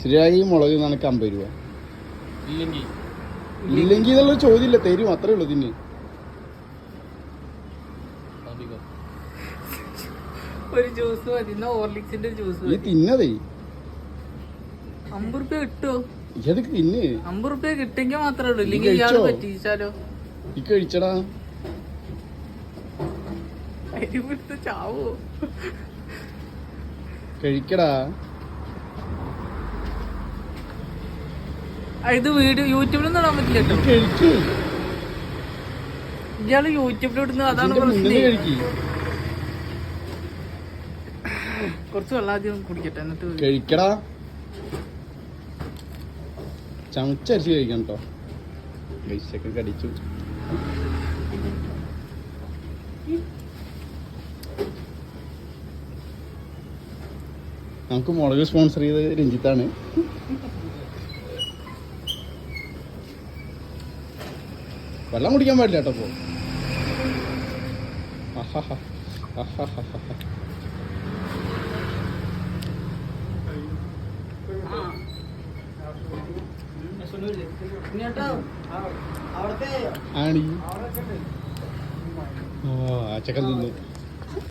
ശരിയായി മുളക് നിനക്ക് 50 രൂപ. ഇല്ലെങ്കിൽ എന്നുള്ള ചോദ്യമില്ല, തരും, അത്രേ ഉള്ളൂ. തിന്ന് ഒരു ജ്യൂസ് മതി, ഹോർലിക്സിന്റെ ജ്യൂസ് നീ തിന്നതേ. 50 രൂപ കിട്ടുമോ? ഇതൊക്കെ തിന്ന്. 50 രൂപ കിട്ടെങ്കിൽ മാത്രമേ ഉള്ളൂ, ഇല്ലെങ്കിൽ ഇയാള് പറ്റിച്ചാലോ? ഈ കഴിച്ചടാ, അരിവിടുത്ത് ചാവോ? കഴിക്കടാ. ഇത് വീഡിയോ യൂട്യൂബിലൊന്നും ഇടാൻ പറ്റില്ല കേട്ടോ. കഴിക്ക്. ഇയാള് യൂട്യൂബിലിടുന്നത് അതാണ് മുന്നിൽ പ്രശ്നം. കഴിക്ക്. കുറച്ച് വെള്ളം ആദ്യം കുടിക്കട്ടെ, എന്നിട്ട് കഴിക്കടാ. ചമച്ചരിച്ച് കഴിക്കണം കേട്ടോ. കഴിച്ചൊക്കെ കടിച്ചു. നമുക്ക് മുളക് സ്പോൺസർ ചെയ്ത് രഞ്ജിത്താണ്. വെള്ളം കുടിക്കാൻ പാടില്ല കേട്ടോ ഇപ്പോൾ. ആണി ആ ചക്കൻ തിന്നു.